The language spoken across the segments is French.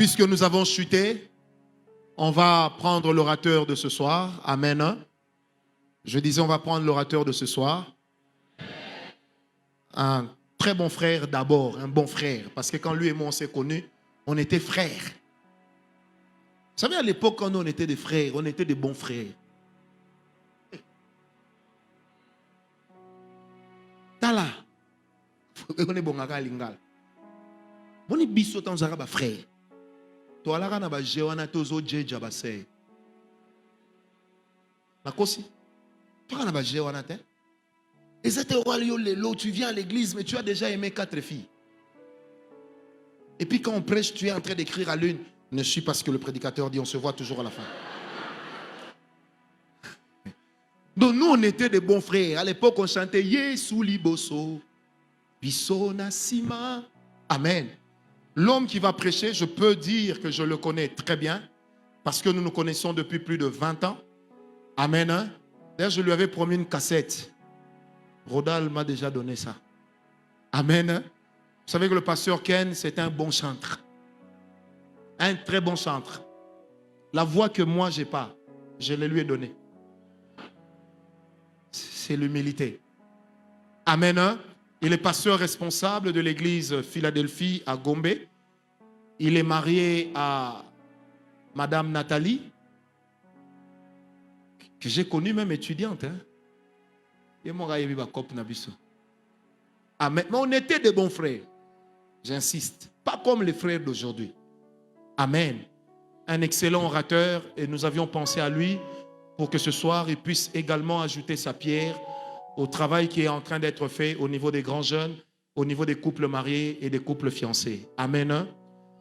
Puisque nous avons chuté, on va prendre l'orateur de ce soir. Amen. Je disais, on va prendre l'orateur de ce soir. Un très bon frère d'abord, un bon frère. Parce que quand lui et moi on s'est connus, on était frères. Vous savez, à l'époque, quand on était des frères, on était des bons frères. Tala. On est bon à Lingal. On est biso dans un frère. Toi, là, on a jewana tozo jeja basé. La kosi. Toi, on a jewana te. Et c'était au roi Lelo, tu viens à l'église, mais tu as déjà aimé 4 filles. Et puis quand on prêche, tu es en train d'écrire à l'une. Ne suis pas ce que le prédicateur dit, on se voit toujours à la fin. Donc nous, on était des bons frères. À l'époque, on chantait Yesu liboso, biso nasima. Amen. L'homme qui va prêcher, je peux dire que je le connais très bien, parce que nous nous connaissons depuis plus de 20 ans. Amen. Hein? D'ailleurs, je lui avais promis une cassette. Rodal m'a déjà donné ça. Amen. Hein? Vous savez que le pasteur Ken, c'est un bon chanteur. Un très bon chanteur. La voix que moi, je n'ai pas, je la lui ai donnée. C'est l'humilité. Amen. Hein? Il est pasteur responsable de l'église Philadelphie à Gombe. Il est marié à Madame Nathalie, que j'ai connue même étudiante. Hein? Amen. Mais on était des bons frères. J'insiste. Pas comme les frères d'aujourd'hui. Amen. Un excellent orateur et nous avions pensé à lui pour que ce soir il puisse également ajouter sa pierre au travail qui est en train d'être fait au niveau des grands jeunes, au niveau des couples mariés et des couples fiancés. Amen.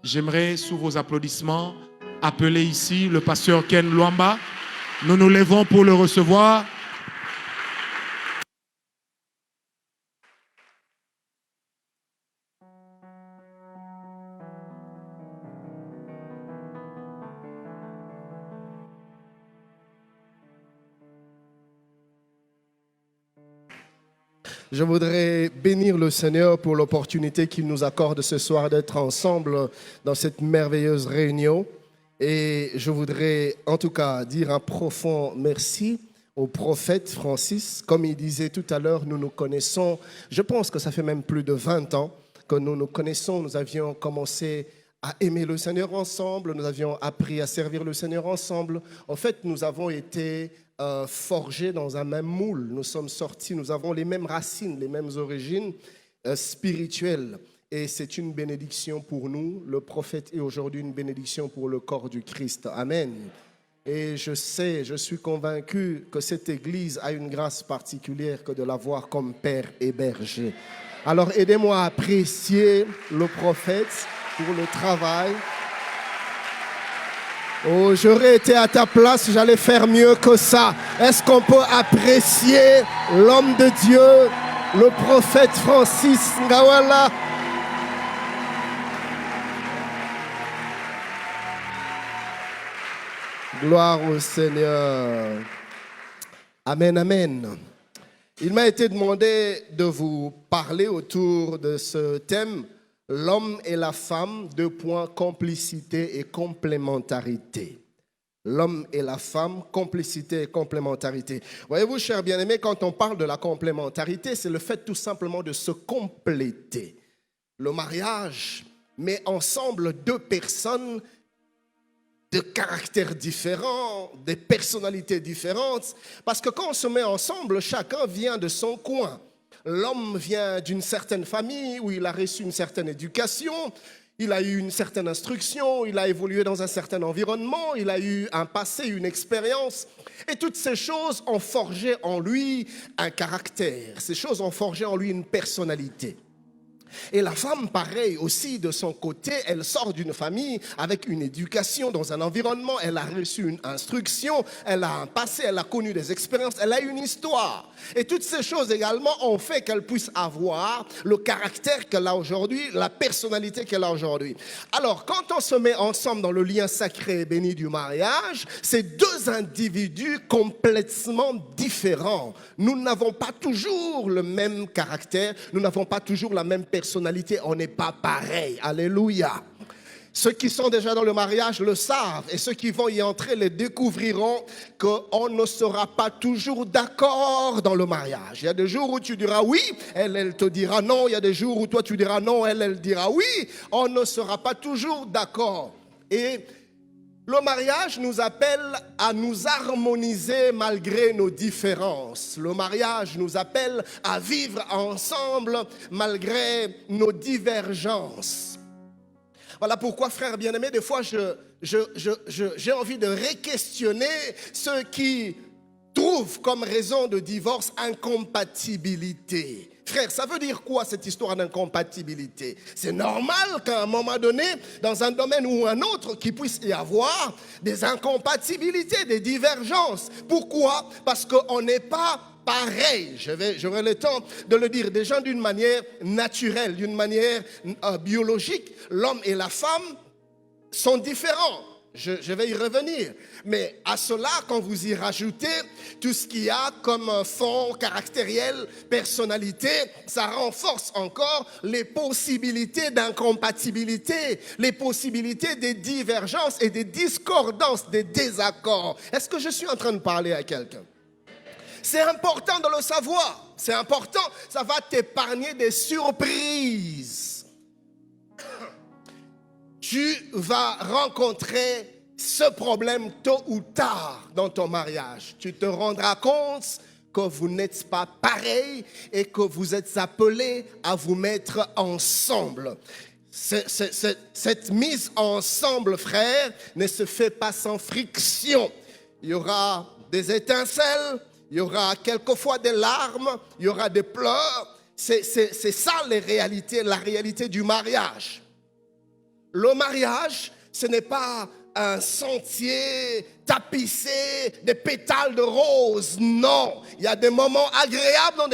J'aimerais, sous vos applaudissements, appeler ici le pasteur Ken Luamba. Nous nous levons pour le recevoir. Je voudrais bénir le Seigneur pour l'opportunité qu'il nous accorde ce soir d'être ensemble dans cette merveilleuse réunion. Et je voudrais en tout cas dire un profond merci au prophète Francis. Comme il disait tout à l'heure, nous nous connaissons, je pense que ça fait même plus de 20 ans que nous nous connaissons. Nous avions commencé à aimer le Seigneur ensemble, nous avions appris à servir le Seigneur ensemble. En fait, nous avons été forgés dans un même moule. Nous sommes sortis, nous avons les mêmes racines, les mêmes origines spirituelles. Et c'est une bénédiction pour nous. Le prophète est aujourd'hui une bénédiction pour le corps du Christ. Amen. Et je sais, je suis convaincu que cette église a une grâce particulière que de l'avoir comme père et berger. Alors aidez-moi à apprécier le prophète pour le travail. Oh, j'aurais été à ta place, j'allais faire mieux que ça. Est-ce qu'on peut apprécier l'homme de Dieu, le prophète Francis Ngawala? Gloire au Seigneur. Amen, amen. Il m'a été demandé de vous parler autour de ce thème. L'homme et la femme, 2 points, complicité et complémentarité. L'homme et la femme, complicité et complémentarité. Voyez-vous, chers bien-aimés, quand on parle de la complémentarité, c'est le fait tout simplement de se compléter. Le mariage met ensemble 2 personnes de caractères différents, des personnalités différentes, parce que quand on se met ensemble, chacun vient de son coin. L'homme vient d'une certaine famille où il a reçu une certaine éducation, il a eu une certaine instruction, il a évolué dans un certain environnement, il a eu un passé, une expérience. Et toutes ces choses ont forgé en lui un caractère, ces choses ont forgé en lui une personnalité. Et la femme, pareil aussi, de son côté, elle sort d'une famille avec une éducation dans un environnement, elle a reçu une instruction, elle a un passé, elle a connu des expériences, elle a une histoire. Et toutes ces choses également ont fait qu'elle puisse avoir le caractère qu'elle a aujourd'hui, la personnalité qu'elle a aujourd'hui. Alors, quand on se met ensemble dans le lien sacré et béni du mariage, c'est 2 individus complètement différents. Nous n'avons pas toujours le même caractère, nous n'avons pas toujours la même personnalité, on n'est pas pareil. Alléluia. Ceux qui sont déjà dans le mariage le savent et ceux qui vont y entrer le découvriront qu'on ne sera pas toujours d'accord dans le mariage. Il y a des jours où tu diras oui, elle te dira non. Il y a des jours où toi tu diras non, elle dira oui. On ne sera pas toujours d'accord. Et le mariage nous appelle à nous harmoniser malgré nos différences. Le mariage nous appelle à vivre ensemble malgré nos divergences. Voilà pourquoi, frères bien-aimés, des fois, j'ai envie de re-questionner ceux qui trouvent comme raison de divorce incompatibilité. Frère, ça veut dire quoi cette histoire d'incompatibilité? C'est normal qu'à un moment donné, dans un domaine ou un autre, qu'il puisse y avoir des incompatibilités, des divergences. Pourquoi? Parce qu'on n'est pas pareil, j'aurai le temps de le dire, des gens d'une manière naturelle, d'une manière biologique. L'homme et la femme sont différents. Je vais y revenir. Mais à cela, quand vous y rajoutez tout ce qu'il y a comme fond caractériel, personnalité, ça renforce encore les possibilités d'incompatibilité, les possibilités des divergences et des discordances, des désaccords. Est-ce que je suis en train de parler à quelqu'un? C'est important de le savoir. C'est important. Ça va t'épargner des surprises. Tu vas rencontrer ce problème tôt ou tard dans ton mariage. Tu te rendras compte que vous n'êtes pas pareil et que vous êtes appelés à vous mettre ensemble. Cette mise ensemble, frère, ne se fait pas sans friction. Il y aura des étincelles. Il y aura quelquefois des larmes, il y aura des pleurs. C'est ça la réalité du mariage. Le mariage, ce n'est pas un sentier tapissé de pétales de rose. Non, il y a des moments agréables dans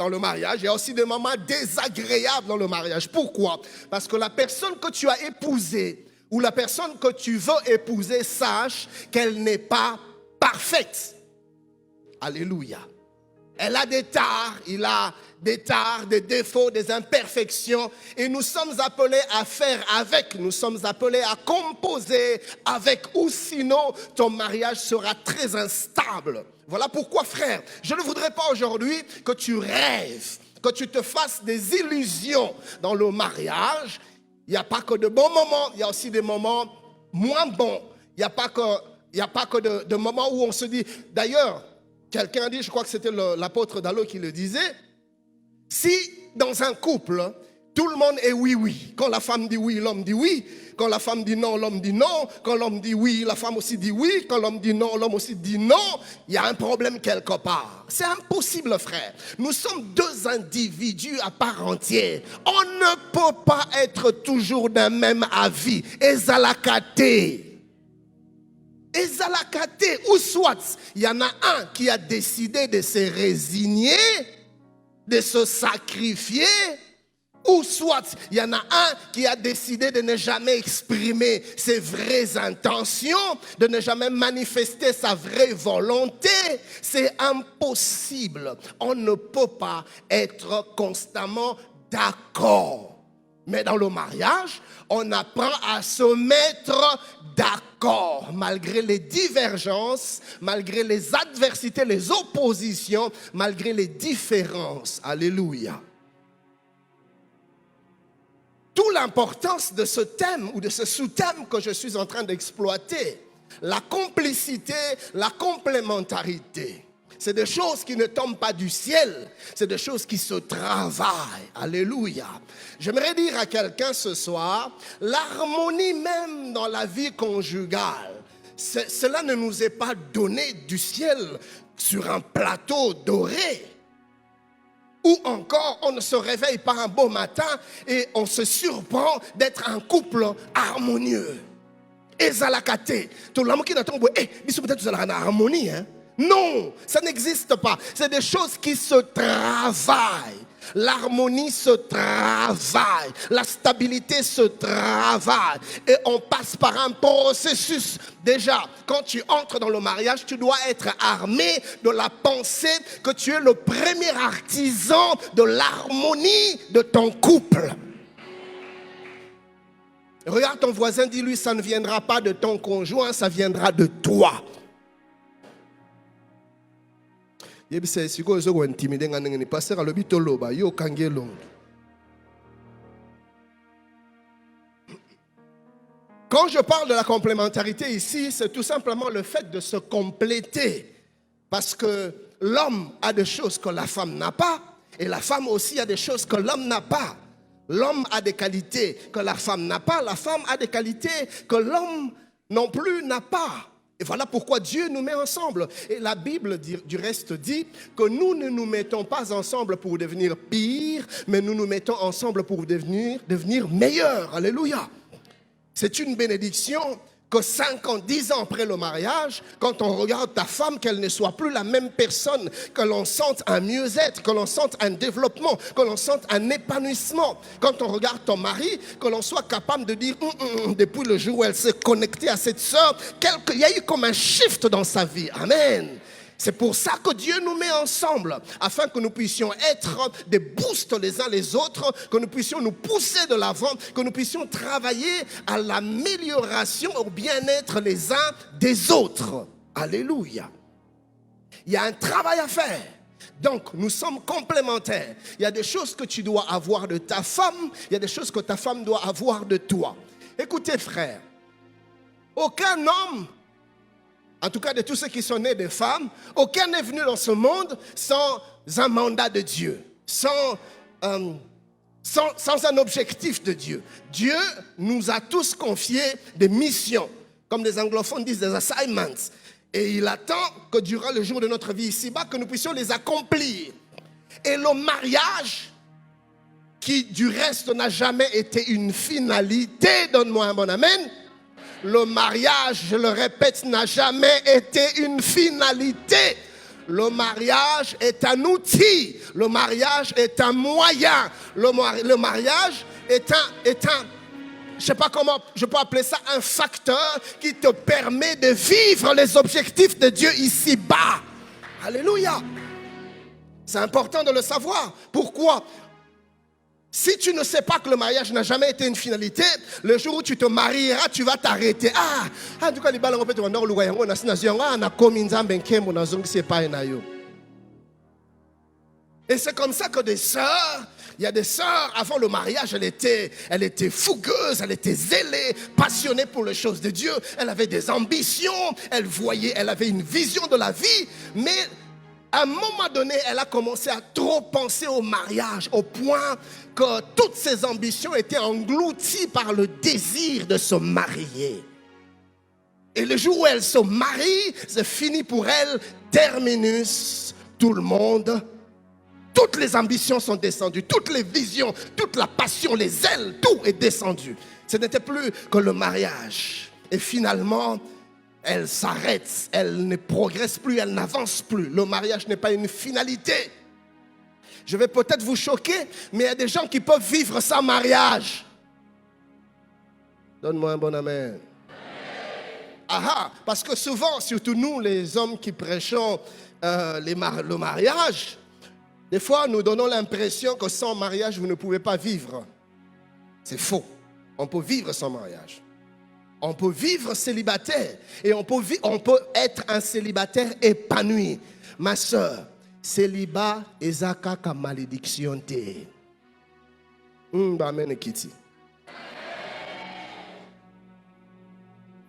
le mariage. Il y a aussi des moments désagréables dans le mariage. Pourquoi? Parce que la personne que tu as épousée ou la personne que tu veux épouser sache qu'elle n'est pas parfaite. Alléluia. Elle a des tares, il a des tares, des défauts, des imperfections. Et nous sommes appelés à faire avec, nous sommes appelés à composer avec. Ou sinon, ton mariage sera très instable. Voilà pourquoi, frère, je ne voudrais pas aujourd'hui que tu rêves, que tu te fasses des illusions dans le mariage. Il n'y a pas que de bons moments, il y a aussi des moments moins bons. Il n'y a pas que de moments où on se dit, d'ailleurs, quelqu'un a dit, je crois que c'était l'apôtre Dallo qui le disait, si dans un couple, tout le monde est oui, oui. Quand la femme dit oui, l'homme dit oui. Quand la femme dit non, l'homme dit non. Quand l'homme dit oui, la femme aussi dit oui. Quand l'homme dit non, l'homme aussi dit non. Il y a un problème quelque part. C'est impossible, frère. Nous sommes deux individus à part entière. On ne peut pas être toujours d'un même avis. Ezalakate. Ou soit, il y en a un qui a décidé de se résigner, de se sacrifier, ou soit, il y en a un qui a décidé de ne jamais exprimer ses vraies intentions, de ne jamais manifester sa vraie volonté. C'est impossible. On ne peut pas être constamment d'accord. Mais dans le mariage, on apprend à se mettre d'accord, malgré les divergences, malgré les adversités, les oppositions, malgré les différences. Alléluia. Toute l'importance de ce thème ou de ce sous-thème que je suis en train d'exploiter, la complicité, la complémentarité. C'est des choses qui ne tombent pas du ciel. C'est des choses qui se travaillent. Alléluia. J'aimerais dire à quelqu'un ce soir, l'harmonie même dans la vie conjugale, cela ne nous est pas donné du ciel sur un plateau doré. Ou encore, on ne se réveille pas un beau matin et on se surprend d'être un couple harmonieux. Ezalakate. Tout le monde qui n'attend pas, peut-être vous allez en harmonie, hein? Non, ça n'existe pas. C'est des choses qui se travaillent. L'harmonie se travaille. La stabilité se travaille. Et on passe par un processus. Déjà, quand tu entres dans le mariage, tu dois être armé de la pensée que tu es le premier artisan de l'harmonie de ton couple. Regarde ton voisin, dis-lui, ça ne viendra pas de ton conjoint, ça viendra de toi. Quand je parle de la complémentarité ici, c'est tout simplement le fait de se compléter. Parce que l'homme a des choses que la femme n'a pas, et la femme aussi a des choses que l'homme n'a pas. L'homme a des qualités que la femme n'a pas, la femme a des qualités que l'homme non plus n'a pas. Et voilà pourquoi Dieu nous met ensemble. Et la Bible, du reste, dit que nous ne nous mettons pas ensemble pour devenir pire, mais nous nous mettons ensemble pour devenir meilleurs. Alléluia. C'est une bénédiction que 5 ans, 10 ans après le mariage, quand on regarde ta femme, qu'elle ne soit plus la même personne, que l'on sente un mieux-être, que l'on sente un développement, que l'on sente un épanouissement. Quand on regarde ton mari, que l'on soit capable de dire, depuis le jour où elle s'est connectée à cette sœur, il y a eu comme un shift dans sa vie. Amen. C'est pour ça que Dieu nous met ensemble, afin que nous puissions être des boosts les uns les autres, que nous puissions nous pousser de l'avant, que nous puissions travailler à l'amélioration, au bien-être les uns des autres. Alléluia. Il y a un travail à faire. Donc, nous sommes complémentaires. Il y a des choses que tu dois avoir de ta femme, il y a des choses que ta femme doit avoir de toi. Écoutez, frères, aucun homme, en tout cas de tous ceux qui sont nés de femmes, aucun n'est venu dans ce monde sans un mandat de Dieu, sans un objectif de Dieu. Dieu nous a tous confié des missions, comme les anglophones disent, des assignments. Et il attend que durant le jour de notre vie ici-bas, que nous puissions les accomplir. Et le mariage, qui du reste n'a jamais été une finalité, donne-moi un bon amen. Le mariage, je le répète, n'a jamais été une finalité. Le mariage est un outil. Le mariage est un moyen. Le mariage est un, je ne sais pas comment je peux appeler ça, un facteur qui te permet de vivre les objectifs de Dieu ici-bas. Alléluia. C'est important de le savoir. Pourquoi ? Si tu ne sais pas que le mariage n'a jamais été une finalité, le jour où tu te marieras, tu vas t'arrêter. En tout cas, les balles répètent on et c'est comme ça que des sœurs, il y a des sœurs, avant le mariage, elle était fougueuse, elle était zélée, passionnée pour les choses de Dieu. Elle avait des ambitions, elle avait une vision de la vie, mais à un moment donné, elle a commencé à trop penser au mariage, au point que toutes ses ambitions étaient englouties par le désir de se marier. Et le jour où elle se marie, c'est fini pour elle, terminus, tout le monde. Toutes les ambitions sont descendues, toutes les visions, toute la passion, les ailes, tout est descendu. Ce n'était plus que le mariage. Et finalement, elle s'arrête, elle ne progresse plus, elle n'avance plus. Le mariage n'est pas une finalité. Je vais peut-être vous choquer, mais il y a des gens qui peuvent vivre sans mariage. Donne-moi un bon amen. Parce que souvent, surtout nous, les hommes qui prêchons le mariage, des fois nous donnons l'impression que sans mariage, vous ne pouvez pas vivre. C'est faux. On peut vivre sans mariage. On peut vivre célibataire et on peut être un célibataire épanoui. Ma soeur, célibat ezaka ka malédiction te.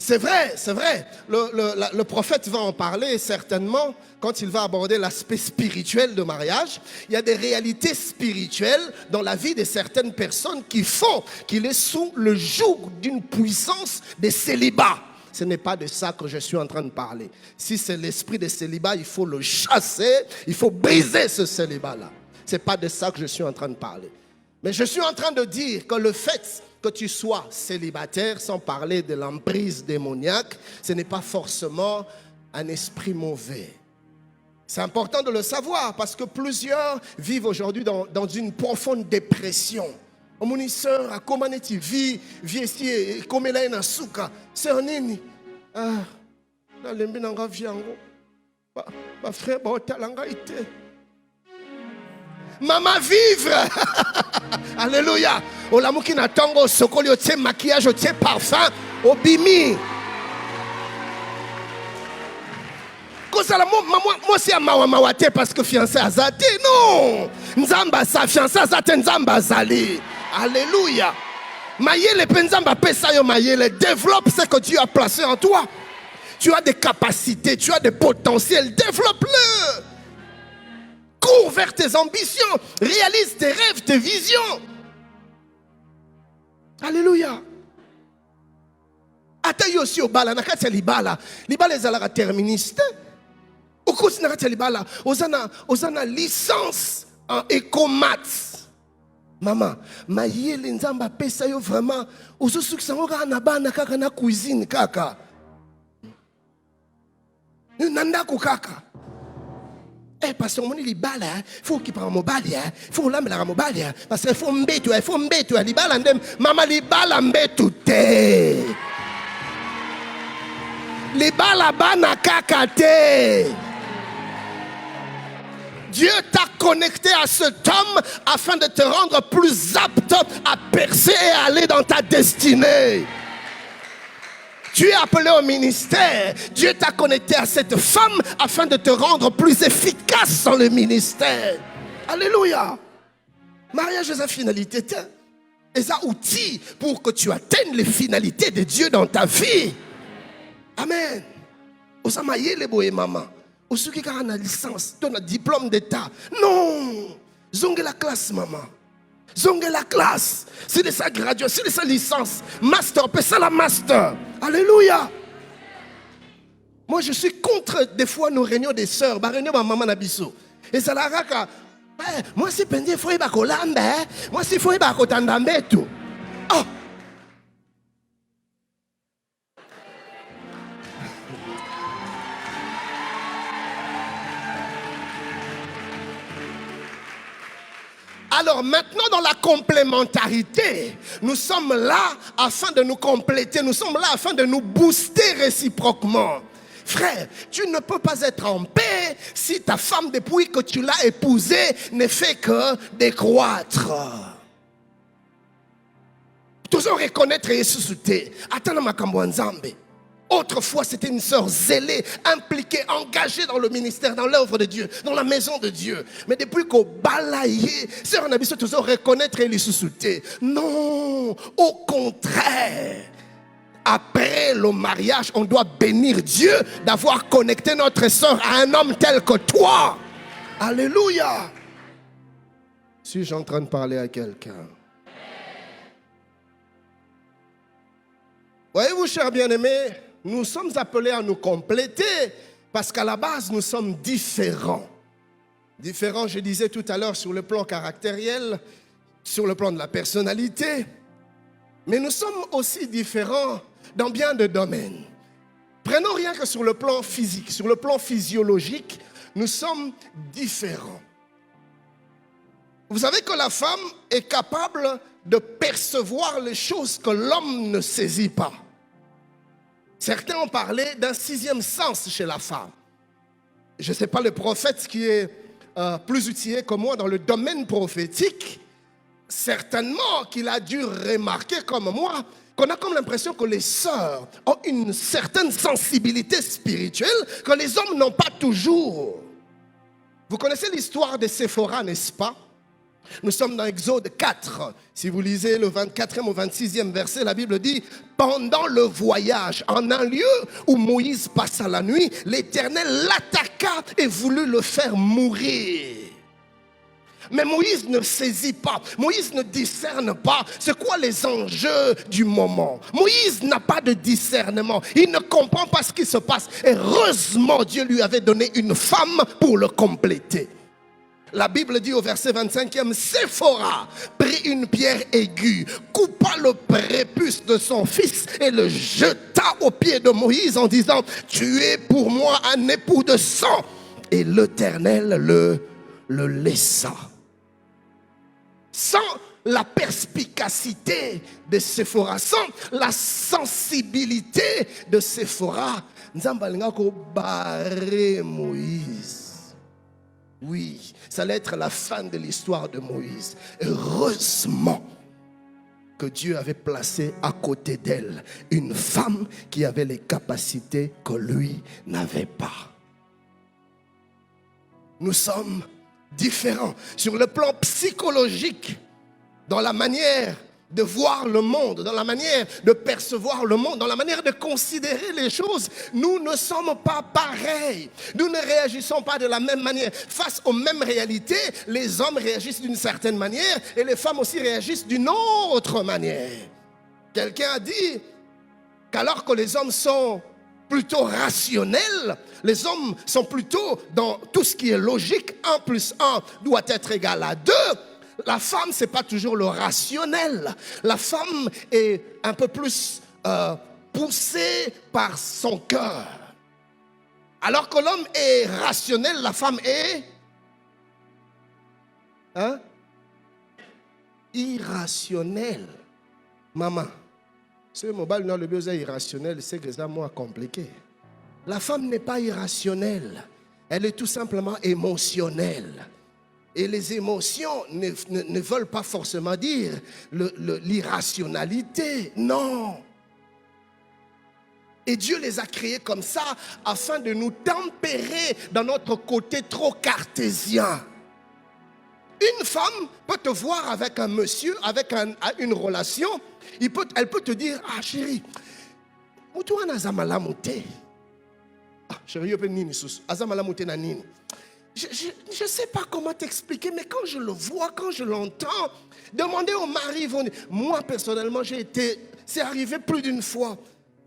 C'est vrai, c'est vrai. Le prophète va en parler certainement quand il va aborder l'aspect spirituel de mariage. Il y a des réalités spirituelles dans la vie de certaines personnes qui font qu'il est sous le joug d'une puissance de célibat. Ce n'est pas de ça que je suis en train de parler. Si c'est l'esprit de célibat, il faut le chasser, il faut briser ce célibat-là. Ce n'est pas de ça que je suis en train de parler. Mais je suis en train de dire que le fait que tu sois célibataire, sans parler de l'emprise démoniaque, ce n'est pas forcément un esprit mauvais. C'est important de le savoir parce que plusieurs vivent aujourd'hui dans une profonde dépression. Mon sœur, à comment tu vis ici, comme elle est dans souka, c'est un nini. Dans l'embinanga viango, ma frère, ba talanga ite. Maman vivre. Alléluia. Olamuki na tongo sokoli otie maquillage otie parfum obimi. Kozala moi c'est mawate parce que fiancé azate non. Nzamba sa fiancé azate nzamba zali. Alléluia. Mayele penzamba pesa yo mayele, développe ce que Dieu a placé en toi. Tu as des capacités, tu as des potentiels, développe-le. Cours vers tes ambitions, réalise tes rêves, tes visions. Alléluia. Ata yo si obala nakati ya libala ezalaka terministe. Okusi nakati ya libala ozana licence en écomaths. Maman, mayele nzamba pesa yo vraiment ozosukisa ngo kaka na bana kaka na cuisine kaka. Nandako kaka. Parce que mon libala, faut qu'il prenne mobali, faut l'amener mobali, parce qu'il faut mbeto, libala ndem, maman libala mbeto te. Libala bana kaka te. Dieu t'a connecté à cet homme afin de te rendre plus apte à percer et à aller dans ta destinée. Tu es appelé au ministère. Dieu t'a connecté à cette femme afin de te rendre plus efficace dans le ministère. Alléluia. Mariage est une finalité. C'est un outil pour que tu atteignes les finalités de Dieu dans ta vie. Amen. Osamaye le boye maman. Osuki ka na licence, ton diplôme d'état. Non. Zonge la classe maman. Zonge la classe. C'est de sa graduation, c'est de sa licence. Master, c'est la master. Alléluia. Moi, je suis contre des fois nos réunions des sœurs. Réunion ma maman Nabiso. Et ça la raka. Moi, c'est pendant faut y bakolambe. Moi, c'est faut y bakotandambe tout. Oh. Alors maintenant, dans la complémentarité, nous sommes là afin de nous compléter, nous sommes là afin de nous booster réciproquement. Frère, tu ne peux pas être en paix si ta femme, depuis que tu l'as épousée, ne fait que décroître. Toujours reconnaître et susciter. Attends, makambo nzambe. Autrefois, c'était une sœur zélée, impliquée, engagée dans le ministère, dans l'œuvre de Dieu, dans la maison de Dieu. Mais depuis qu'au balaye, sœur Nabiso toujours reconnaître et les sous-souter. Non, au contraire. Après le mariage, on doit bénir Dieu d'avoir connecté notre sœur à un homme tel que toi. Alléluia. Suis-je en train de parler à quelqu'un? Voyez-vous, chers bien-aimés, nous sommes appelés à nous compléter parce qu'à la base, nous sommes différents. Différents, je disais tout à l'heure, sur le plan caractériel, sur le plan de la personnalité. Mais nous sommes aussi différents dans bien de domaines. Prenons rien que sur le plan physique, sur le plan physiologique, nous sommes différents. Vous savez que la femme est capable de percevoir les choses que l'homme ne saisit pas. Certains ont parlé d'un sixième sens chez la femme. Je ne sais pas le prophète qui est plus outillé que moi dans le domaine prophétique. Certainement qu'il a dû remarquer comme moi qu'on a comme l'impression que les sœurs ont une certaine sensibilité spirituelle que les hommes n'ont pas toujours. Vous connaissez l'histoire de Séphora, n'est-ce pas? Nous sommes dans Exode 4. Si vous lisez le 24e au 26e verset, la Bible dit: pendant le voyage, en un lieu où Moïse passa la nuit, l'Éternel l'attaqua et voulut le faire mourir. Mais Moïse ne saisit pas, Moïse ne discerne pas c'est quoi les enjeux du moment. Moïse n'a pas de discernement, il ne comprend pas ce qui se passe. Heureusement, Dieu lui avait donné une femme pour le compléter. La Bible dit au verset 25e, Séphora prit une pierre aiguë, coupa le prépuce de son fils et le jeta aux pieds de Moïse en disant: tu es pour moi un époux de sang. Et l'Éternel le laissa. Sans la perspicacité de Séphora, sans la sensibilité de Séphora, Nzamba linga ko barre Moïse. Oui, ça allait être la fin de l'histoire de Moïse. Heureusement que Dieu avait placé à côté d'elle une femme qui avait les capacités que lui n'avait pas. Nous sommes différents sur le plan psychologique, dans la manière de voir le monde, dans la manière de percevoir le monde, dans la manière de considérer les choses. Nous ne sommes pas pareils. Nous ne réagissons pas de la même manière. Face aux mêmes réalités, les hommes réagissent d'une certaine manière et les femmes aussi réagissent d'une autre manière. Quelqu'un a dit qu'alors que les hommes sont plutôt rationnels, les hommes sont plutôt dans tout ce qui est logique, 1 plus 1 doit être égal à 2. La femme, ce n'est pas toujours le rationnel. La femme est un peu plus poussée par son cœur. Alors que l'homme est rationnel, la femme est irrationnelle. Maman, ce mobile dans le besoin irrationnel, c'est que ça moins compliqué. La femme n'est pas irrationnelle. Elle est tout simplement émotionnelle. Et les émotions ne veulent pas forcément dire l'irrationalité. Non. Et Dieu les a créés comme ça afin de nous tempérer dans notre côté trop cartésien. Une femme peut te voir avec un monsieur, avec une relation. Elle peut te dire, ah chérie, chérie, je ne sais pas comment t'expliquer, mais quand je le vois, quand je l'entends, demandez au mari, moi personnellement, c'est arrivé plus d'une fois,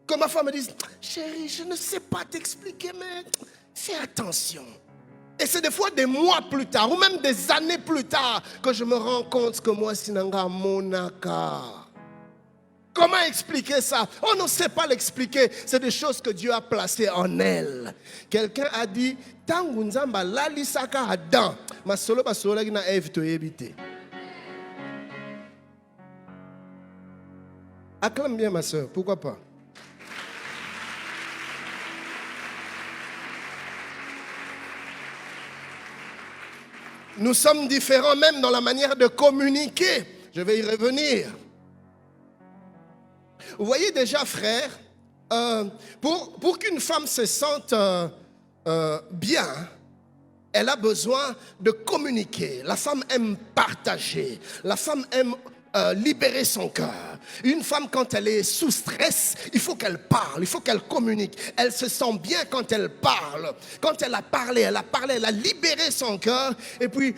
que ma femme me dise, chérie, je ne sais pas t'expliquer, mais fais attention. Et c'est des fois des mois plus tard, ou même des années plus tard, que je me rends compte que moi, Sinanga Monaka. Comment expliquer ça? On ne sait pas l'expliquer. C'est des choses que Dieu a placées en elle. Quelqu'un a dit, Tangu nzamba lali saka Adam, ma solo ba solo na Eve to yebite. Acclame bien ma soeur, pourquoi pas? Nous sommes différents même dans la manière de communiquer. Je vais y revenir. Vous voyez déjà, frère, pour qu'une femme se sente bien, elle a besoin de communiquer. La femme aime partager. La femme aime libérer son cœur. Une femme, quand elle est sous stress, il faut qu'elle parle, il faut qu'elle communique. Elle se sent bien quand elle parle. Quand elle a parlé, elle a libéré son cœur. Et puis,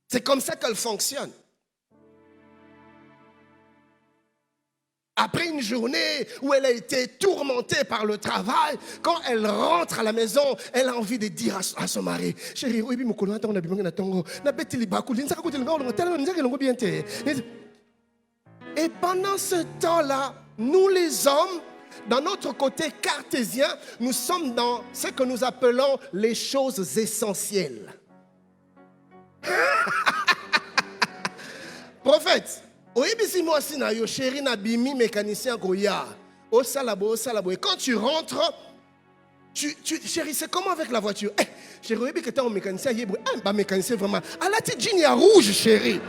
c'est comme ça qu'elle fonctionne. Après une journée où elle a été tourmentée par le travail, quand elle rentre à la maison, elle a envie de dire à son mari, chérie, et pendant ce temps-là, nous les hommes, dans notre côté cartésien, nous sommes dans ce que nous appelons les choses essentielles. Prophète, chéri na bimi mécanicien goya. Et quand tu rentres, chérie, c'est comment avec la voiture? Chérie, oui, que tu es un mécanicien, mécanicien vraiment. Ah là, tu es rouge, chérie.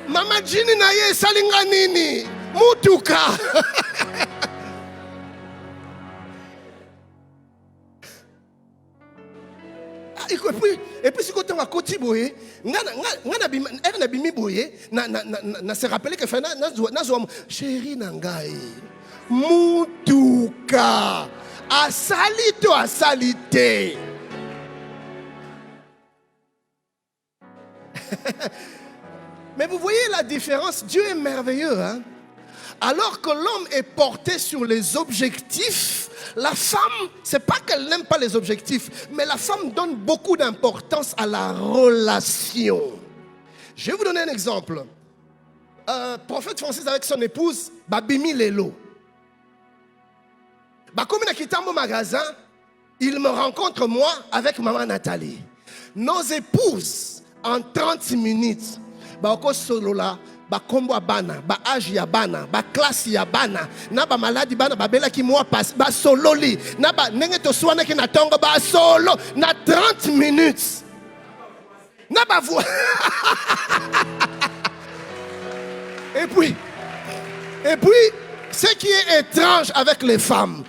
Maman Jini na ye salinga nini? Mutuka. Et puis si quand on a côté boye, na bimi boye, na se rappeler que fana na zo chérie nangai. Mutuka. Asalito asalite. Mais vous voyez la différence, Dieu est merveilleux, hein? Alors que l'homme est porté sur les objectifs, la femme, c'est pas qu'elle n'aime pas les objectifs, mais la femme donne beaucoup d'importance à la relation. Je vais vous donner un exemple. Prophète Francis avec son épouse, Babimi Lelo. Comme il a quitté mon magasin, il me rencontre moi avec maman Nathalie. Nos épouses, en 30 minutes, solo là, ba kombo ya bana, ba âge ya bana, ba classe ya bana, na ba maladi bana ba bela ki mois passe, ba sololi, na ba ndenge to swana ki na tongo ba solo na 30 minutes. Na ba voix. Et puis ce qui est étrange avec les femmes,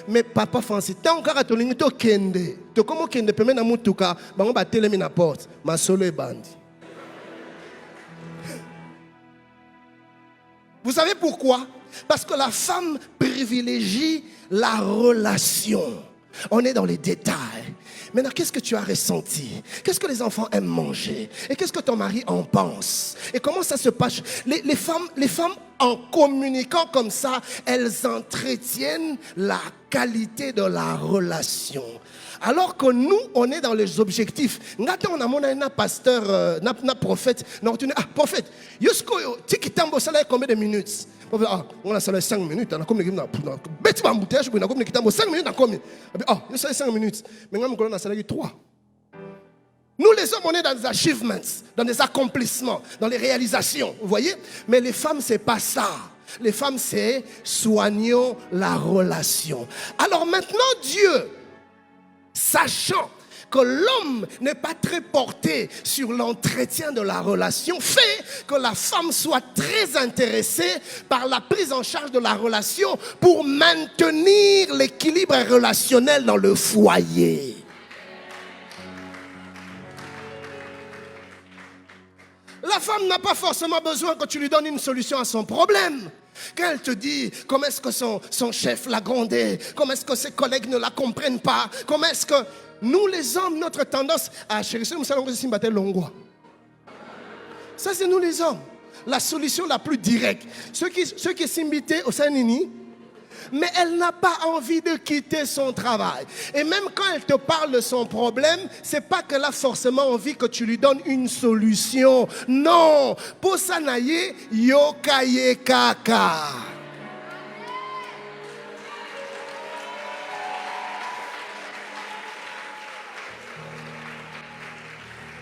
mais papa Francis, tant que tu as to kende, tu comme kende peut mettre na mutuka, bango ba telemi na porte, ma solo est bandi. Vous savez pourquoi? Parce que la femme privilégie la relation. On est dans les détails. Maintenant, qu'est-ce que tu as ressenti? Qu'est-ce que les enfants aiment manger? Et qu'est-ce que ton mari en pense? Et comment ça se passe? Les femmes, en communiquant comme ça, elles entretiennent la qualité de la relation. Alors que nous, on est dans les objectifs. On a un pasteur, un prophète. Prophète, combien de minutes? On a 5 minutes. On a combien de minutes? 5 minutes. Il 5 minutes. Mais on a 3. Nous les hommes, on est dans des achievements, dans des accomplissements, dans les réalisations. Vous voyez? Mais les femmes, c'est pas ça. Les femmes, c'est soignons la relation. Alors maintenant, Dieu, sachant que l'homme n'est pas très porté sur l'entretien de la relation, fait que la femme soit très intéressée par la prise en charge de la relation pour maintenir l'équilibre relationnel dans le foyer. La femme n'a pas forcément besoin que tu lui donnes une solution à son problème. Quand elle te dit comment est-ce que son chef l'a grondé, comment est-ce que ses collègues ne la comprennent pas, comment est-ce que nous les hommes, notre tendance à chérir, ça c'est nous les hommes. La solution la plus directe. Ceux qui s'imbitent au Sanini, mais elle n'a pas envie de quitter son travail. Et même quand elle te parle de son problème, c'est pas qu'elle a forcément envie que tu lui donnes une solution. Non. Pour ça, naye, yokaye kaka.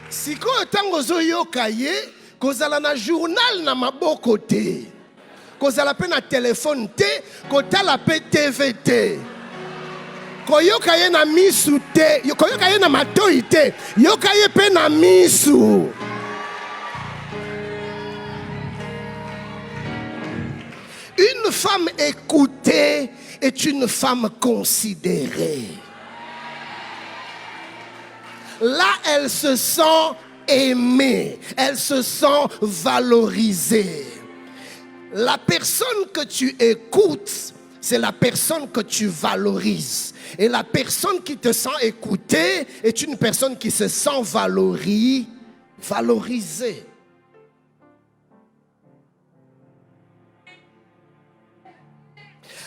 Si ko tango zo yokaye, kozala na journal na maboko te. Kozala pe na téléphone te, kotala pe TV te. Koyokaye na misu te, koyokaye na matoi te, yokaye pe na misu. Une femme écoutée est une femme considérée. Là, elle se sent aimée, elle se sent valorisée. La personne que tu écoutes, c'est la personne que tu valorises. Et la personne qui te sent écoutée est une personne qui se sent valorisée.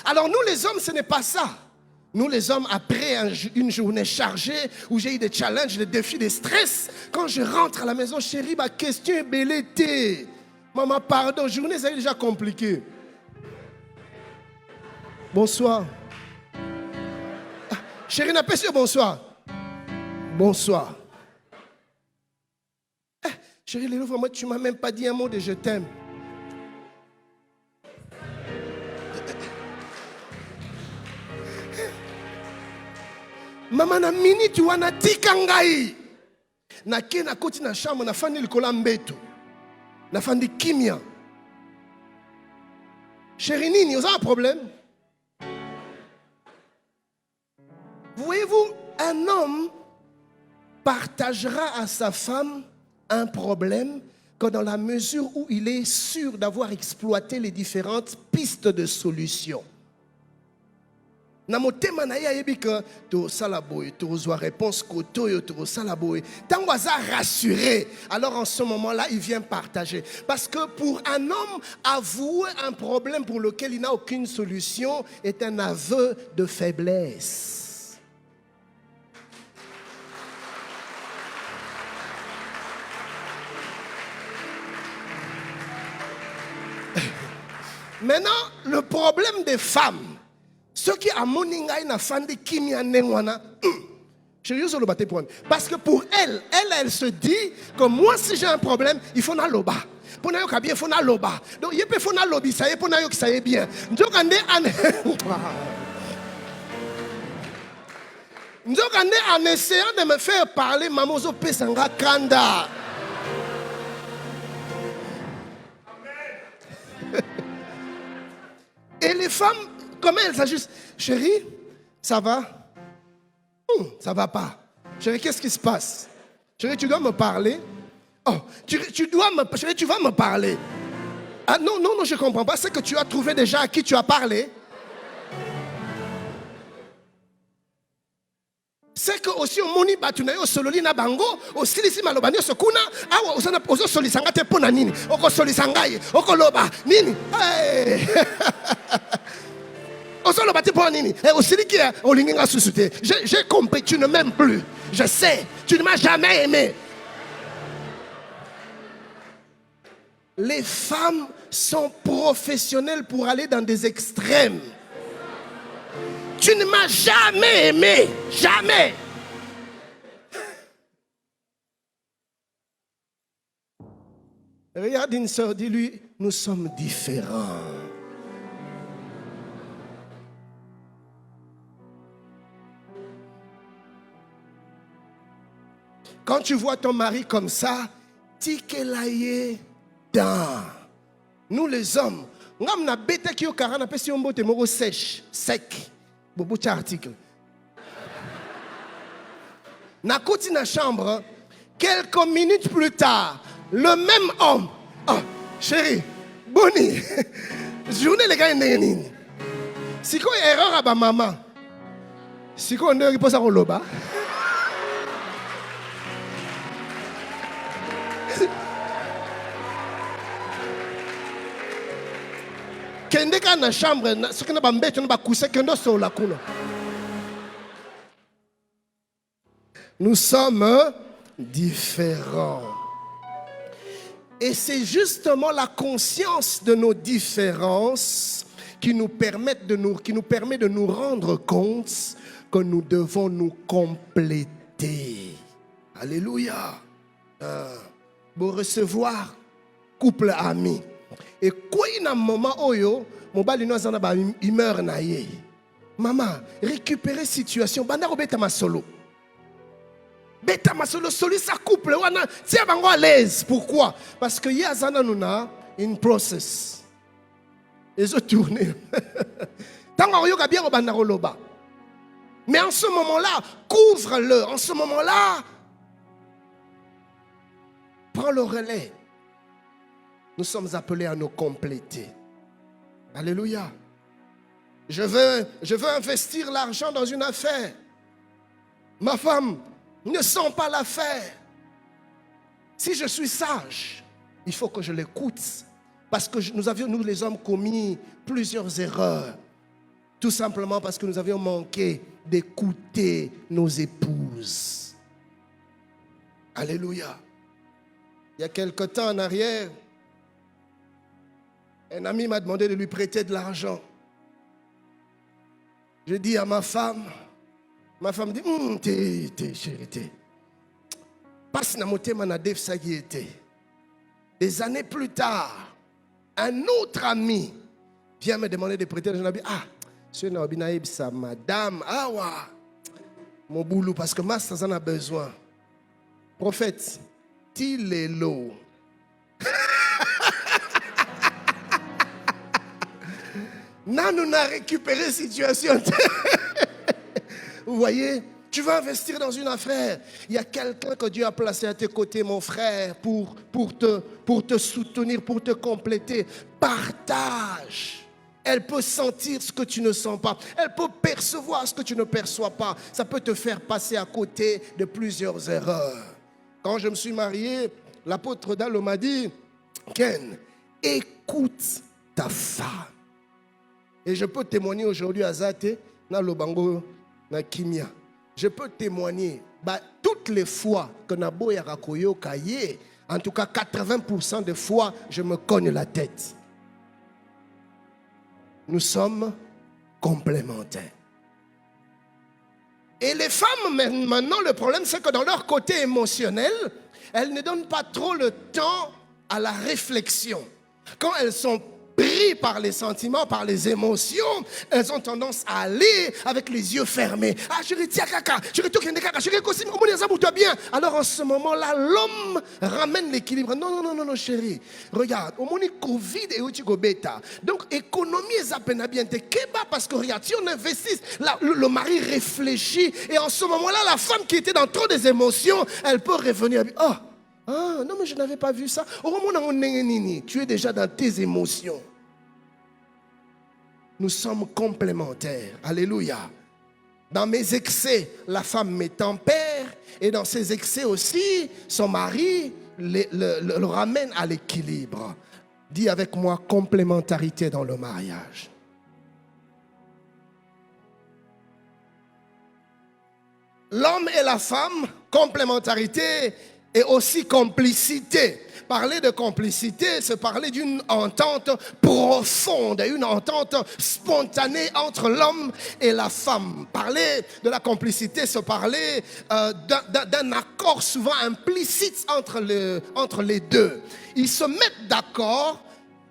Alors nous les hommes, ce n'est pas ça. Nous les hommes, après une journée chargée, où j'ai eu des challenges, des défis, des stress, quand je rentre à la maison, chérie, ma question est bellété. Maman, pardon, journée, ça est déjà compliqué. Bonsoir. Ah, chérie, n'a pas su bonsoir. Bonsoir. Eh, chérie, moi, tu ne m'as même pas dit un mot de je t'aime. Maman na mini tu wana tikangai. Na ke na koti na chambre na fandi likola mbeto. Na fandi kimia. Chérie Nini, vous avez un problème? Voyez-vous, un homme partagera à sa femme un problème que dans la mesure où il est sûr d'avoir exploité les différentes pistes de solution. Na motema na ye ayebi que to salaboy to reçoit réponse koto yo to salaboy tango aza rassuré, alors en ce moment-là il vient partager, parce que pour un homme avouer un problème pour lequel il n'a aucune solution est un aveu de faiblesse. Maintenant, le problème des femmes, ceux qui a moninga na fandi kimia nengwana, Parce que pour elle se dit que moi, si j'ai un problème, il faut na loba. Pour na yoka bien, il faut na loba. Donc, il faut na lobi, ça y est, pour na yoka, ça y est bien. Donc, en essayant de me faire parler, Mamozo Pesanga Kanda. Et les femmes, comment elles s'ajustent? Chérie, ça va? Ça va pas. Chérie, qu'est-ce qui se passe? Chérie, tu dois me parler. Oh, chérie, tu vas me parler. Ah non, je ne comprends pas. C'est que tu as trouvé déjà à qui tu as parlé. C'est que aussi au moni batunayo sololi na bango aussi lisi malobani sokuna awa usana ozo solisanga te pona nini oko solisangai oko loba nini ozo loba te pona nini aussi liki olinga susute. J'ai compris, tu ne m'aimes plus. Je sais, tu ne m'as jamais aimé. Les femmes sont professionnelles pour aller dans des extrêmes. Tu ne m'as jamais aimé. Jamais. Regarde une soeur, dis-lui, nous sommes différents. Quand tu vois ton mari comme ça, tikelaye dans. Nous les hommes, on a bêté qui au carana pesi on bote moro sèche, sec. Bobo article. Na koti na chambre, quelques minutes plus tard, le même homme. Oh, chérie, Boni, journée les gars n'engeni. Si quoi erreur à ba maman. Si quoi on ne repose à loba. Kende ka na chambre, ce que na ba mbete na ba couser kendo so la kuno. Nous sommes différents. Et c'est justement la conscience de nos différences qui nous permet de nous rendre compte que nous devons nous compléter. Alléluia. Pour recevoir couple ami. Et quoi il y a un moment où mon bali nous a humeur na ye. Maman, récupérer situation. Banda robeta ma solo. Beta ma solo soli sa couple wana tia bango à l'aise. Pourquoi? Parce que yazana nous na une process. Et je tourne. Tango yoka bien banda roloba. Mais en ce moment-là, couvre-le. En ce moment-là, prends le relais. Nous sommes appelés à nous compléter. Alléluia. Je veux investir l'argent dans une affaire. Ma femme ne sent pas l'affaire. Si je suis sage, il faut que je l'écoute. Parce que nous les hommes, commis plusieurs erreurs. Tout simplement parce que nous avions manqué d'écouter nos épouses. Alléluia. Il y a quelque temps en arrière, un ami m'a demandé de lui prêter de l'argent. Je dis à ma femme dit, t'es chérie. Passe na motema na def sa qui était. Des années plus tard, un autre ami vient me demander de prêter de l'argent. Je dis, ça, madame, mon boulot, parce que moi, ça en a besoin. Prophète, Tilelo. Nous a récupéré la situation. Vous voyez, tu vas investir dans une affaire. Il y a quelqu'un que Dieu a placé à tes côtés, mon frère, pour te soutenir, pour te compléter. Partage. Elle peut sentir ce que tu ne sens pas. Elle peut percevoir ce que tu ne perçois pas. Ça peut te faire passer à côté de plusieurs erreurs. Quand je me suis marié, l'apôtre Dalo m'a dit, Ken, écoute ta femme. Et je peux témoigner aujourd'hui à Zate, na Lobango, na Kimia. Je peux témoigner toutes les fois que Nabo Yarakoyo Kaye, en tout cas 80% des fois, je me cogne la tête. Nous sommes complémentaires. Et les femmes, maintenant, le problème, c'est que dans leur côté émotionnel, elles ne donnent pas trop le temps à la réflexion. Quand elles sont prises par les sentiments, par les émotions, elles ont tendance à aller avec les yeux fermés. Ah, chérie, tiens, caca, chérie, tout caca, chérie, toi bien. Alors en ce moment-là, l'homme ramène l'équilibre. Non, non, non, non, chérie, regarde, au moment où Covid et où tu bêta. Donc, économie est bien te keba parce que regarde, si on investit, le mari réfléchit et en ce moment-là, la femme qui était dans trop des émotions, elle peut revenir. Ah, non, mais je n'avais pas vu ça. Au moment où tu es déjà dans tes émotions. Nous sommes complémentaires. Alléluia. Dans mes excès, la femme me tempère. Et dans ses excès aussi, son mari le ramène à l'équilibre. Dis avec moi, complémentarité dans le mariage. L'homme et la femme, complémentarité et aussi complicité. Parler de complicité, c'est parler d'une entente profonde, une entente spontanée entre l'homme et la femme. Parler de la complicité, c'est parler d'un accord souvent implicite entre les deux. Ils se mettent d'accord,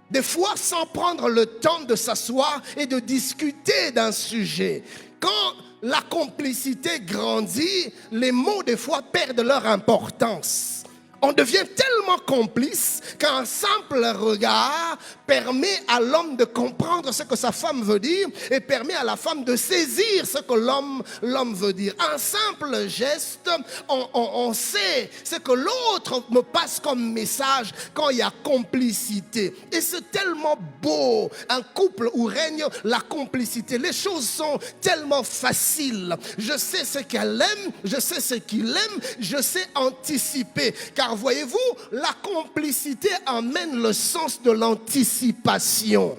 des fois sans prendre le temps de s'asseoir et de discuter d'un sujet. Quand la complicité grandit, les mots des fois perdent leur importance. On devient tellement complice qu'un simple regard permet à l'homme de comprendre ce que sa femme veut dire et permet à la femme de saisir ce que l'homme veut dire. Un simple geste, on sait ce que l'autre me passe comme message quand il y a complicité. Et c'est tellement beau, un couple où règne la complicité. Les choses sont tellement faciles. Je sais ce qu'elle aime, je sais ce qu'il aime, je sais anticiper. Car voyez-vous, la complicité amène le sens de l'anticipation.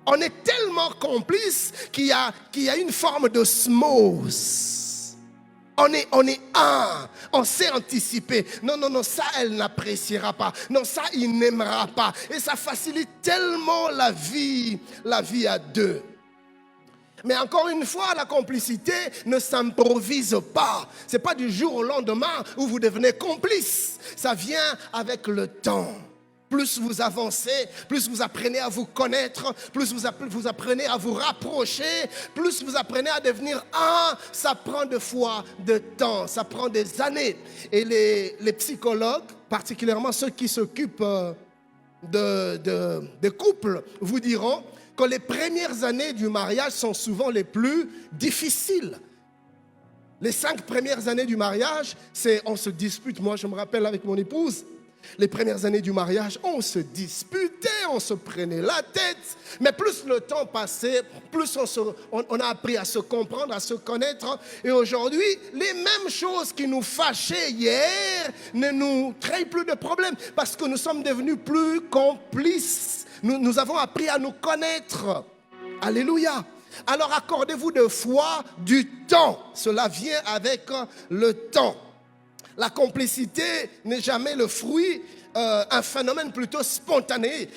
On est tellement complice qu'il y a une forme de smose. On est un, on sait anticiper. Non, non, non, ça elle n'appréciera pas. Non, ça il n'aimera pas. Et ça facilite tellement la vie à deux. Mais encore une fois, la complicité ne s'improvise pas. Ce n'est pas du jour au lendemain où vous devenez complice. Ça vient avec le temps. Plus vous avancez, plus vous apprenez à vous connaître, plus vous apprenez à vous rapprocher, plus vous apprenez à devenir un, ça prend des fois de temps, ça prend des années. Et les psychologues, particulièrement ceux qui s'occupent de couples, vous diront que les premières années du mariage sont souvent les plus difficiles. Les 5 premières années du mariage, c'est on se dispute. Moi, je me rappelle avec mon épouse, les premières années du mariage, on se disputait, on se prenait la tête. Mais plus le temps passait, plus on a appris à se comprendre, à se connaître. Et aujourd'hui, les mêmes choses qui nous fâchaient hier ne nous créent plus de problèmes parce que nous sommes devenus plus complices. Nous avons appris à nous connaître. Alléluia. Alors accordez-vous de fois du temps. Cela vient avec le temps. La complicité n'est jamais le fruit, un phénomène plutôt spontané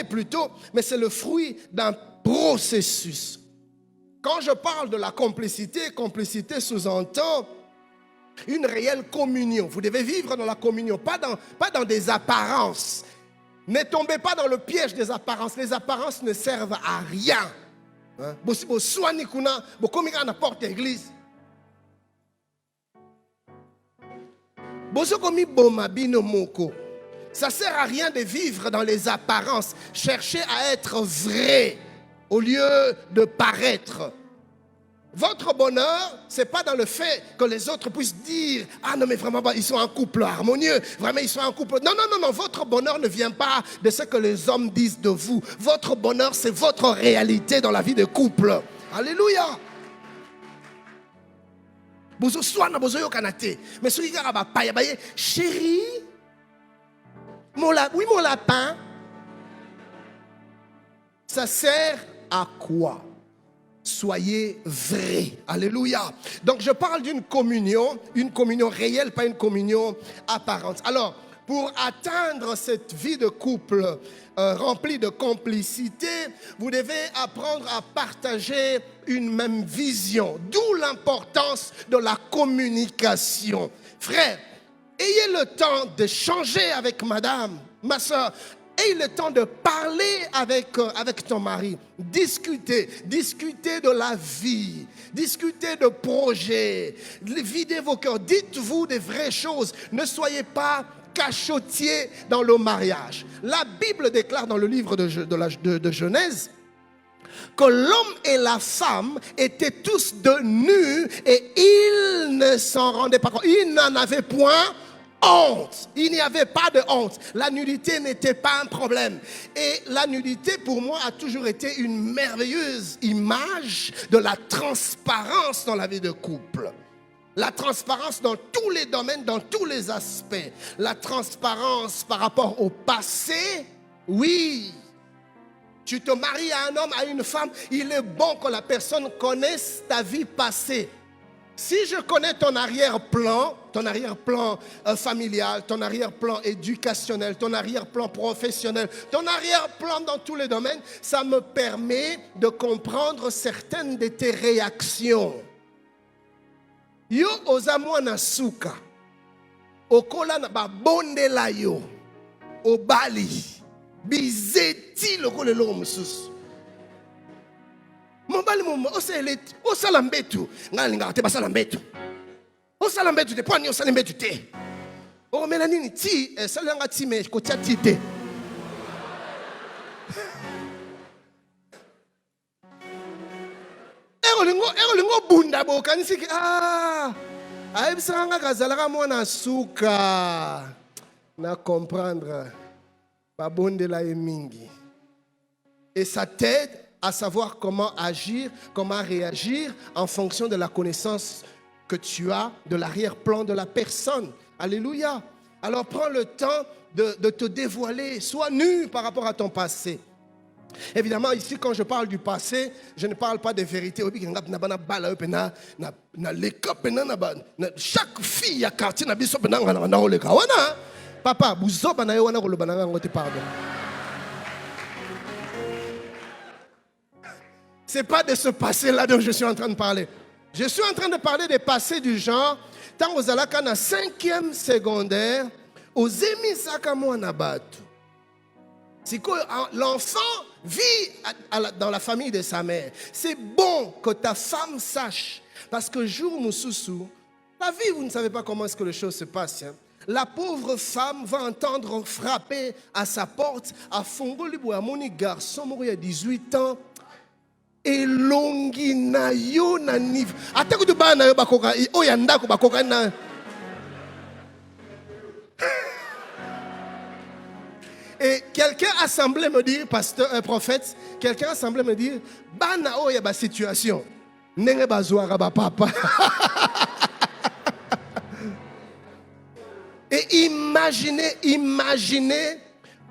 plutôt, mais c'est le fruit d'un processus. Quand je parle de la complicité sous-entend une réelle communion. Vous devez vivre dans la communion, pas dans des apparences. Ne tombez pas dans le piège des apparences. Les apparences ne servent à rien. Ça ne sert à rien de vivre dans les apparences. Cherchez à être vrai au lieu de paraître. Votre bonheur, ce n'est pas dans le fait que les autres puissent dire « Ah non, mais vraiment, ils sont un couple harmonieux. Vraiment, ils sont un couple... » Non, non, non, non. Votre bonheur ne vient pas de ce que les hommes disent de vous. Votre bonheur, c'est votre réalité dans la vie de couple. Alléluia. Mais chérie, mon lapin, ça sert à quoi? Soyez vrais. Alléluia. Donc je parle d'une communion réelle, pas une communion apparente. Alors, pour atteindre cette vie de couple remplie de complicité, vous devez apprendre à partager une même vision. D'où l'importance de la communication. Frère, ayez le temps de changer avec madame, ma soeur. Ayez le temps de parler avec ton mari. Discutez de la vie. Discutez de projets. Videz vos cœurs. Dites-vous des vraies choses. Ne soyez pas cachotiers dans le mariage. La Bible déclare dans le livre de Genèse que l'homme et la femme étaient tous de nus et ils ne s'en rendaient pas compte. Ils n'en avaient point honte. Il n'y avait pas de honte. La nudité n'était pas un problème. Et la nudité, pour moi, a toujours été une merveilleuse image de la transparence dans la vie de couple. La transparence dans tous les domaines, dans tous les aspects. La transparence par rapport au passé, oui. Tu te maries à un homme, à une femme, il est bon que la personne connaisse ta vie passée. Si je connais ton arrière-plan familial, ton arrière-plan éducationnel, ton arrière-plan professionnel, ton arrière-plan dans tous les domaines, ça me permet de comprendre certaines de tes réactions. Yo ozamwana suka, okola na babondela yo, obali, bizeti lokolelo mususu. Mobali momo oseleti osalambetu ngalinga te basalambetu osalambetu te poni osalambetu te o melanini ti salanga ti me ko tia ti te ero bunda bo kanisi ki ayebisanga kazalaka mwana suka na comprendre babondela ye mingi et ça t'aide à savoir comment agir, comment réagir en fonction de la connaissance que tu as de l'arrière-plan de la personne. Alléluia. Alors prends le temps de te dévoiler, sois nu par rapport à ton passé. Évidemment, ici, quand je parle du passé, je ne parle pas des vérités. Chaque fille a quartier n'a biso papa, pardon. Ce n'est pas de ce passé-là dont je suis en train de parler. Je suis en train de parler des passés du genre, tant aux alaka na 5e secondaire, aux émisaka moanabatu. C'est que l'enfant vit dans la famille de sa mère. C'est bon que ta femme sache. Parce que jour Moussoussou, la vie, vous ne savez pas comment est-ce que les choses se passent. Hein. La pauvre femme va entendre frapper à sa porte à Fongolibou, à mon garçon, il a 18 ans. Et longi na yo na niv. Ataku tu ba na yo bakoka o yanda ko bakoka na. Et quelqu'un a semblé me dire, pasteur, prophète, quelqu'un a semblé me dire, ba na o ya ba situation. Nenge bazouara ba papa. Et imaginez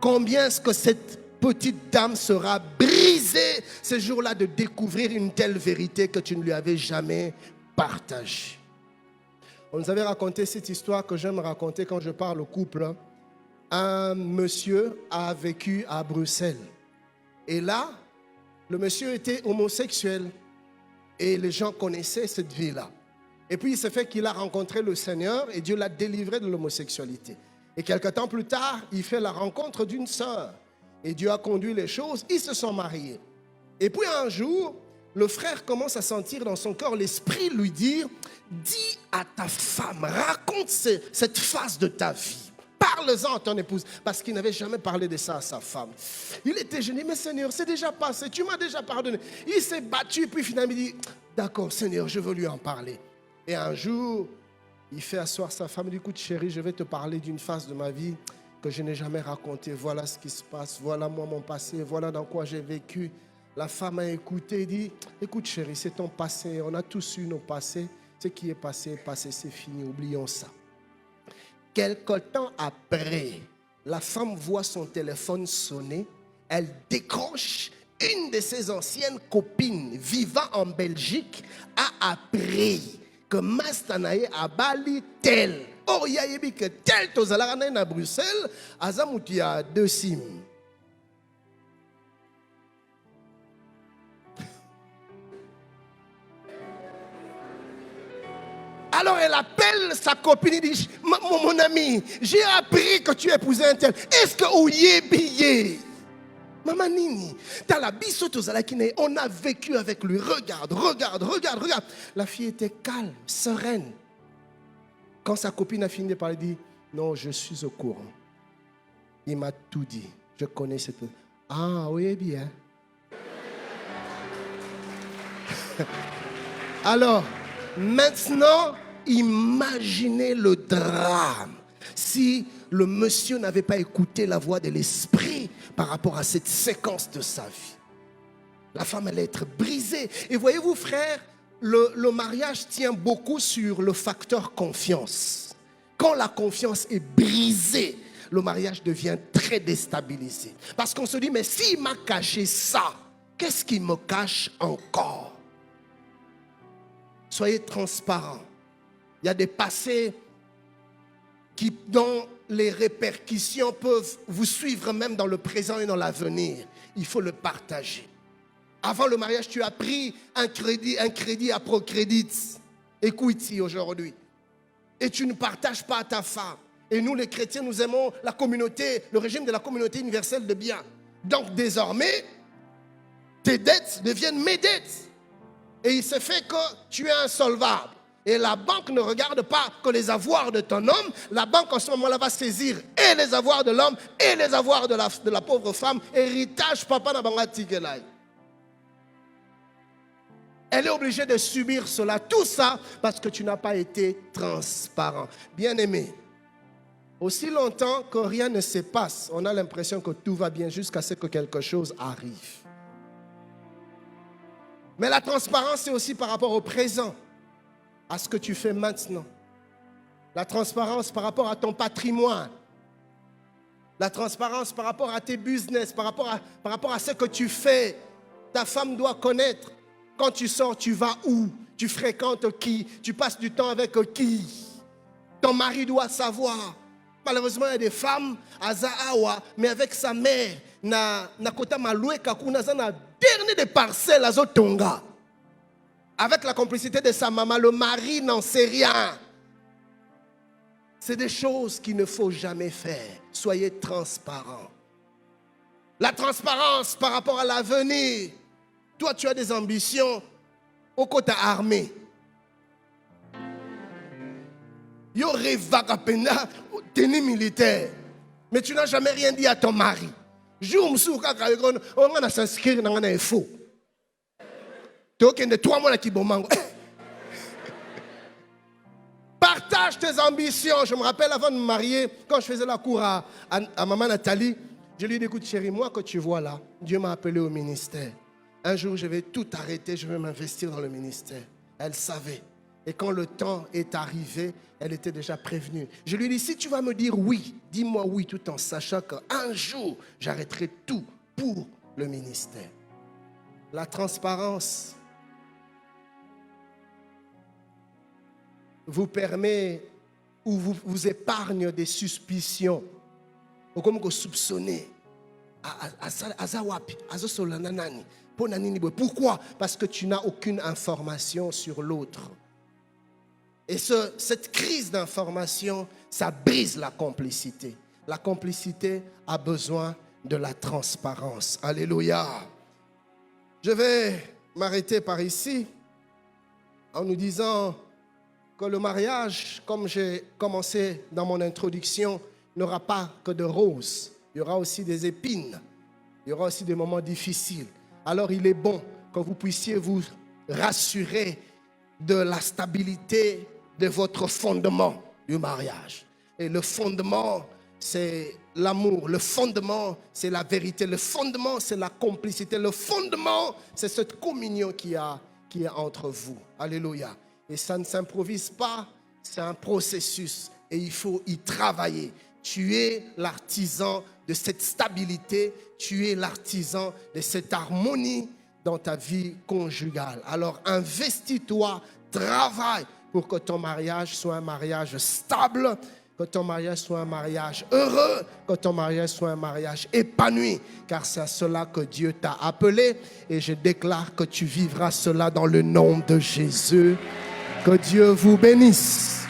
combien est-ce que cette petite dame sera brisée ce jour-là de découvrir une telle vérité que tu ne lui avais jamais partagée. On nous avait raconté cette histoire que j'aime raconter quand je parle au couple. Un monsieur a vécu à Bruxelles. Et là, le monsieur était homosexuel. Et les gens connaissaient cette vie-là. Et puis il s'est fait qu'il a rencontré le Seigneur et Dieu l'a délivré de l'homosexualité. Et quelque temps plus tard, il fait la rencontre d'une sœur. Et Dieu a conduit les choses, ils se sont mariés. Et puis un jour, le frère commence à sentir dans son corps l'esprit lui dire, dis à ta femme, raconte cette phase de ta vie. Parle-en à ton épouse. Parce qu'il n'avait jamais parlé de ça à sa femme. Il était gêné, mais Seigneur, c'est déjà passé, tu m'as déjà pardonné. Il s'est battu, puis finalement il dit, d'accord Seigneur, je veux lui en parler. Et un jour, il fait asseoir sa femme, il dit, écoute chérie, je vais te parler d'une phase de ma vie que je n'ai jamais raconté. Voilà ce qui se passe, voilà moi mon passé, voilà dans quoi j'ai vécu. La femme a écouté et dit, écoute chérie, c'est ton passé, on a tous eu nos passés. Ce qui est passé, c'est fini, oublions ça. Quelque temps après, la femme voit son téléphone sonner, elle décroche. Une de ses anciennes copines vivant en Belgique a appris que Mastanae a bali tel. or yayebi que tel tozalaka na na Bruxelles azamuti ya 2 sim. Alors elle appelle sa copine et dit, mon ami, j'ai appris que tu épousais un tel. Est-ce que oyebi? Maman Nini, dans la bisotozalakine, on a vécu avec lui. Regarde. La fille était calme, sereine. Quand sa copine a fini de parler, elle dit, non, je suis au courant. Il m'a tout dit. Je connais cette... Ah, oui, bien. Alors, maintenant, imaginez le drame. Si le monsieur n'avait pas écouté la voix de l'esprit par rapport à cette séquence de sa vie. La femme allait être brisée. Et voyez-vous, frère, le mariage tient beaucoup sur le facteur confiance. Quand la confiance est brisée, le mariage devient très déstabilisé. Parce qu'on se dit, mais s'il m'a caché ça, qu'est-ce qu'il me cache encore? Soyez transparents. Il y a des passés qui, dont les répercussions peuvent vous suivre même dans le présent et dans l'avenir. Il faut le partager. Avant le mariage, tu as pris un crédit à Procrédit, Equity aujourd'hui. Et tu ne partages pas à ta femme. Et nous, les chrétiens, nous aimons la communauté, le régime de la communauté universelle de biens. Donc désormais, tes dettes deviennent mes dettes. Et il se fait que tu es insolvable. Et la banque ne regarde pas que les avoirs de ton homme. La banque en ce moment-là va saisir et les avoirs de l'homme et les avoirs de la pauvre femme. Héritage, papa n'a pas tikelai. Elle est obligée de subir cela, tout ça, parce que tu n'as pas été transparent. Bien-aimé, aussi longtemps que rien ne se passe, on a l'impression que tout va bien jusqu'à ce que quelque chose arrive. Mais la transparence, c'est aussi par rapport au présent, à ce que tu fais maintenant. La transparence par rapport à ton patrimoine. La transparence par rapport à tes business, par rapport à ce que tu fais. Ta femme doit connaître. Quand tu sors, tu vas où? Tu fréquentes qui? Tu passes du temps avec qui? Ton mari doit savoir. Malheureusement, il y a des femmes, Azaawa, mais avec sa mère, Nakota Maloué Kakuna, na dernier des parcelles, Azotonga. Avec la complicité de sa maman, le mari n'en sait rien. C'est des choses qu'il ne faut jamais faire. Soyez transparents. La transparence par rapport à l'avenir. Toi, tu as des ambitions au côté armé. Yo rêve à tenue militaire. Mais tu n'as jamais rien dit à ton mari. Jour on va s'inscrire dans un info. Partage tes ambitions. Je me rappelle avant de me marier, quand je faisais la cour à maman Nathalie, je lui ai dit, écoute chérie, moi que tu vois là, Dieu m'a appelé au ministère. Un jour, je vais tout arrêter, je vais m'investir dans le ministère. Elle savait. Et quand le temps est arrivé, elle était déjà prévenue. Je lui ai dit, si tu vas me dire oui, dis-moi oui, tout en sachant qu'un jour, j'arrêterai tout pour le ministère. La transparence vous permet ou vous épargne des suspicions. Ou comme vous soupçonnez. Pourquoi? Parce que tu n'as aucune information sur l'autre. Et cette crise d'information, ça brise la complicité. La complicité a besoin de la transparence. Alléluia. Je vais m'arrêter par ici en nous disant que le mariage, comme j'ai commencé dans mon introduction, n'aura pas que de roses. Il y aura aussi des épines. Il y aura aussi des moments difficiles. Alors il est bon que vous puissiez vous rassurer de la stabilité de votre fondement du mariage. Et le fondement, c'est l'amour. Le fondement, c'est la vérité. Le fondement, c'est la complicité. Le fondement, c'est cette communion qui est entre vous. Alléluia. Et ça ne s'improvise pas, c'est un processus. Et il faut y travailler. Tu es l'artisan de cette stabilité, tu es l'artisan de cette harmonie dans ta vie conjugale. Alors investis-toi, travaille pour que ton mariage soit un mariage stable, que ton mariage soit un mariage heureux, que ton mariage soit un mariage épanoui, car c'est à cela que Dieu t'a appelé et je déclare que tu vivras cela dans le nom de Jésus. Que Dieu vous bénisse.